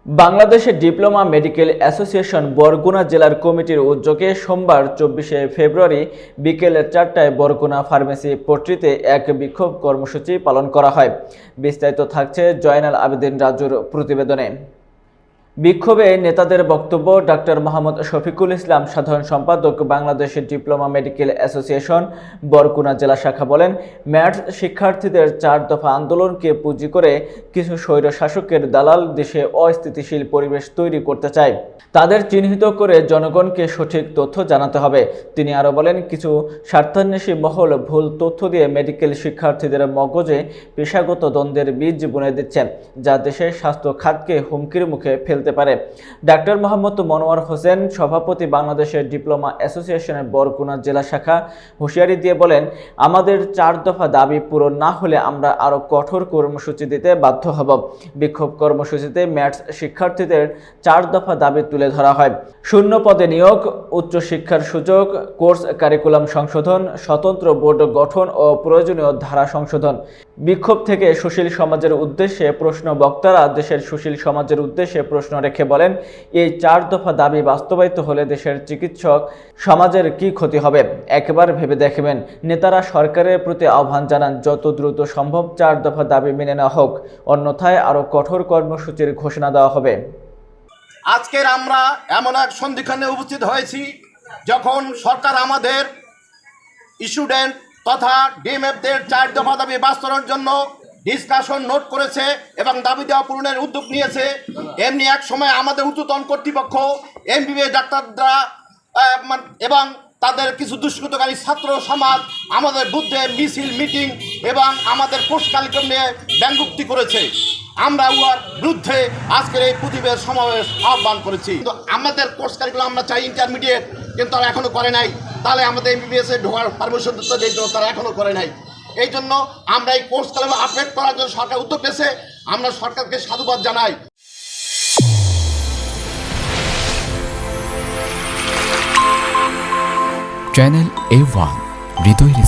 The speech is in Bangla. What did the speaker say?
বাংলাদেশের ডিপ্লোমা মেডিকেল অ্যাসোসিয়েশন বরগুনা জেলার কমিটির উদ্যোগে সোমবার ২৪শে ফেব্রুয়ারি বিকেল ৪টায় বরগুনা ফার্মেসি পট্টিতে এক বিক্ষোভ কর্মসূচি পালন করা হয়। বিস্তারিত থাকছে জয়নাল আবেদিন রাজুর প্রতিবেদনে। বিক্ষোভে নেতাদের বক্তব্য। ডাক্তার মোহাম্মদ শফিকুল ইসলাম, সাধারণ সম্পাদক, বাংলাদেশের ডিপ্লোমা মেডিকেল অ্যাসোসিয়েশন বরগুনা জেলা শাখা বলেন, ম্যাটস শিক্ষার্থীদের ৪ দফা আন্দোলনকে পুঁজি করে কিছু স্বৈরশাসকের দালাল দেশে অস্থিতিশীল পরিবেশ তৈরি করতে চায়। তাদের চিহ্নিত করে জনগণকে সঠিক তথ্য জানাতে হবে। তিনি আরও বলেন, কিছু স্বার্থান্বেষী মহল ভুল তথ্য দিয়ে মেডিকেল শিক্ষার্থীদের মগজে পেশাগত দ্বন্দ্বের বীজ বুনে দিচ্ছে, যা দেশের স্বাস্থ্য খাতকে হুমকির মুখে ফেলতে পারে। ডাক্তার মোহাম্মদ মনোয়ার হোসেন, সভাপতি, বাংলাদেশের ডিপ্লোমা অ্যাসোসিয়েশনের বরগুনা জেলা শাখা, হুঁশিয়ারি দিয়ে বলেন, আমাদের ৪ দফা দাবি পূরণ না হলে আমরা আরও কঠোর কর্মসূচি দিতে বাধ্য হব। বিক্ষোভ কর্মসূচিতে ম্যাটস শিক্ষার্থীদের ৪ দফা দাবি তুলে ধরা হয়। শূন্য পদে নিয়োগ, উচ্চশিক্ষার সুযোগ, কোর্স কারিকুলাম সংশোধন, স্বতন্ত্র বোর্ড গঠন ও প্রয়োজনীয় ধারা সংশোধন। বিক্ষোভ থেকে সুশীল সমাজের উদ্দেশ্যে প্রশ্ন। বক্তারা দেশের সুশীল সমাজের উদ্দেশ্যে প্রশ্ন রেখে বলেন, এই ৪ দফা দাবি বাস্তবায়িত হলে দেশের চিকিৎসক সমাজের কি ক্ষতি হবে, একবার ভেবে দেখবেন। নেতারা সরকারের প্রতি আহ্বান জানান, যত দ্রুত সম্ভব ৪ দফা দাবি মেনে নেওয়া হোক, অন্যথায় আরও কঠোর কর্মসূচির ঘোষণা দেওয়া হবে। আজকের আমরা এমন এক সন্ধিক্ষণে উপস্থিত হয়েছি যখন সরকার আমাদের স্টুডেন্ট তথা ডিএমএফদের ৪ দফা দাবি বাস্তবায়নের জন্য ডিসকাশন নোট করেছে এবং দাবি দেওয়া পূরণের উদ্যোগ নিয়েছে। এমনি এক সময় আমাদের ঊর্ধ্বতন কর্তৃপক্ষ এমবিবিএস ডাক্তাররা এবং তাদের কিছু দুষ্কৃতকারী ছাত্র সমাজ আমাদের বিরুদ্ধে মিছিল, মিটিং এবং আমাদের কোর্স কারিকুলাম নিয়ে ব্যঙ্গোক্তি করেছে। আমরা উহার বিরুদ্ধে আজকের এই প্রতিবাদ সমাবেশ আহ্বান করেছি। কিন্তু আমাদের কোর্স কারিকুলাম আমরা চাই ইন্টারমিডিয়েট, কিন্তু তারা এখনও করে নাই। তাহলে আমাদের এমবিবিএসে ঢোকার পারমিশন দিতে যেত, তারা এখনও করে নাই। এই জন্য আমরা এই কোর্স কারিকুলাম আপডেট করার জন্য সরকার উদ্যোগ নিয়েছে। আমরা সরকারকে সাধুবাদ জানাই। চ্যানেল A1 হৃদয়ের